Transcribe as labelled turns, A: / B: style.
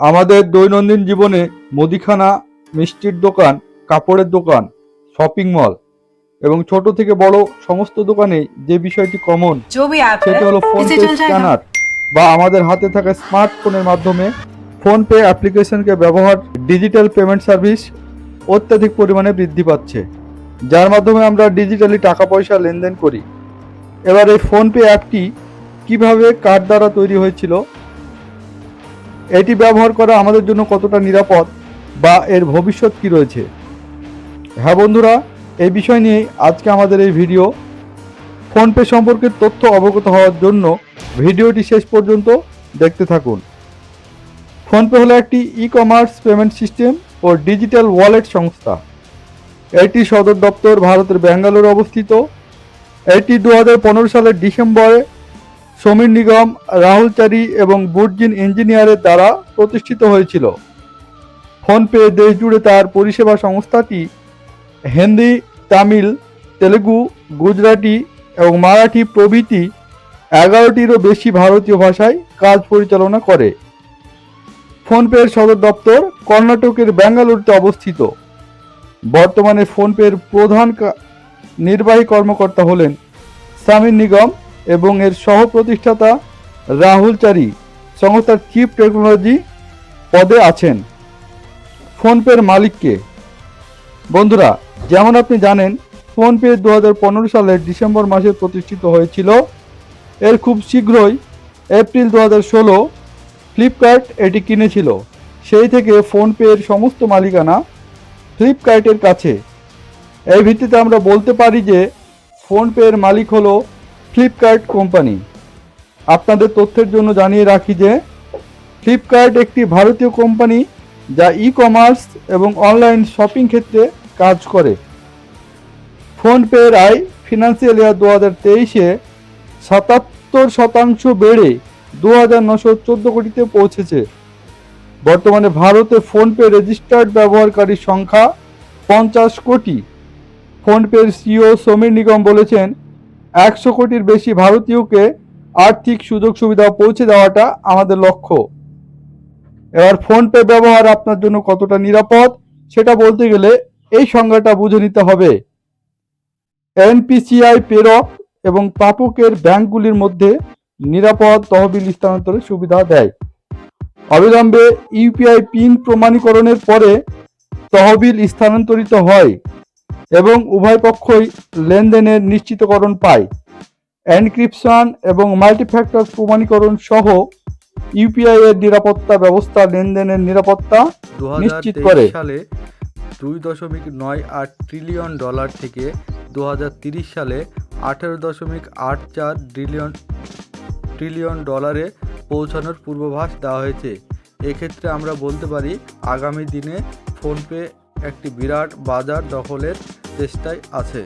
A: আমাদের দৈনন্দিন জীবনে মুদিখানা, মিষ্টির দোকান, কাপড়ের দোকান, শপিং মল এবং ছোট থেকে বড় সমস্ত দোকানে যে বিষয়টি কমন
B: जो भी ऐप
A: সেটি
B: है
A: হলো ফোন
B: इसे
A: পে
B: चल जाएगा।
A: স্ক্যানার বা আমাদের হাতে থাকা স্মার্টফোনের মাধ্যমে ফোন পে অ্যাপ্লিকেশনকে ব্যবহার ডিজিটাল পেমেন্ট সার্ভিস অত্যাধিক পরিমাণে বৃদ্ধি পাচ্ছে, যার মাধ্যমে আমরা ডিজিটালি টাকা পয়সা লেনদেন করি। এবার এই ফোন পে অ্যাপটি কিভাবে কার দ্বারা তৈরি হয়েছিল, এটি ব্যবহার করা আমাদের জন্য কতটা নিরাপদ বা এর ভবিষ্যৎ কি রয়েছে। হ্যাঁ বন্ধুরা, এই বিষয় নিয়েই আজকে আমাদের এই ভিডিও। ফোনপে সম্পর্কে তথ্য অবগত হওয়ার জন্য ভিডিওটি শেষ পর্যন্ত দেখতে থাকুন। ফোনপে হলো একটি ই কমার্স পেমেন্ট সিস্টেম ও ডিজিটাল ওয়ালেট সংস্থা। এটি সদর দপ্তর ভারতের ব্যাঙ্গালোরে অবস্থিত। এটি 2015 সালের ডিসেম্বরে সমীর নিগম, রাহুল চারি এবং বুর্জিন ইঞ্জিনিয়ারের দ্বারা প্রতিষ্ঠিত হয়েছিল। ফোনপে দেশ জুড়ে তার পরিষেবা সংস্থাটি হিন্দি, তামিল, তেলেগু, গুজরাটি এবং মারাঠি প্রভৃতি 11টিরও বেশি ভারতীয় ভাষায় কাজ পরিচালনা করে। ফোনপের সদর দপ্তর কর্ণাটকের ব্যাঙ্গালুরুতে অবস্থিত। বর্তমানে ফোনপের প্রধান নির্বাহী কর্মকর্তা হলেন সমীর নিগম এবং এর সহ প্রতিষ্ঠাতা রাহুল চারি সংস্থার চিফ টেকনোলজি পদে আছেন। ফোনপের মালিক কে? বন্ধুরা, যেমন আপনি জানেন, ফোনপে 2015 সালের ডিসেম্বর মাসে প্রতিষ্ঠিত হয়েছিল। এর খুব শীঘ্রই এপ্রিল 2016 ফ্লিপকার্ট এটি কিনেছিল। সেই থেকে ফোনপের সমস্ত মালিকানা ফ্লিপকার্টের কাছে। এই ভিত্তিতে আমরা বলতে পারি যে ফোনপের মালিক হলো ফ্লিপকার্ট কোম্পানি। আপনাদের তথ্যের জন্য জানিয়ে রাখি যে ফ্লিপকার্ট একটি ভারতীয় কোম্পানি যা ই কমার্স এবং অনলাইন শপিং ক্ষেত্রে কাজ করে। ফোনপের আয় ফিনান্সিয়াল ইয়ার 2023-এ 77% বেড়ে 2914 কোটিতে পৌঁছেছে। বর্তমানে ভারতে ফোনপে রেজিস্টার্ড ব্যবহারকারীর সংখ্যা 50 কোটি। ফোনপের সিইও সমীর নিগম বলেছেন, 100 কোটির বেশি ভারতীয়কে আর্থিক সুযোগ সুবিধা পৌঁছে দেওয়াটা আমাদের লক্ষ্য। এবার ফোনপে ব্যবহার আপনার জন্য কতটা নিরাপদ সেটা বলতে গেলে এই সংজ্ঞাটা বুঝে নিতে হবে। এনপিসিআই প্রেরক এবং প্রাপকের ব্যাংকগুলির মধ্যে নিরাপদ তহবিল স্থানান্তরের সুবিধা দেয়। অবিলম্বে ইউপিআই পিন প্রমাণীকরণের পরে তহবিল স্থানান্তরিত হয় এবং উভয় পক্ষই লেনদেনের নিশ্চিতকরণ পায়। এনক্রিপশন এবং মাল্টিফ্যাক্টর প্রমাণীকরণ সহ ইউপিআই এর নিরাপত্তা ব্যবস্থা লেনদেনের নিরাপত্তা নিশ্চিত করে।
C: 2023 সালে $2.98 ট্রিলিয়ন থেকে 2030 সালে $18.84 ট্রিলিয়ন পৌঁছানোর পূর্বাভাস দেওয়া হয়েছে। এক্ষেত্রে আমরা বলতে পারি আগামী দিনে ফোনপে একটি বিরাট বাজার দখলের চেষ্টায় আছে।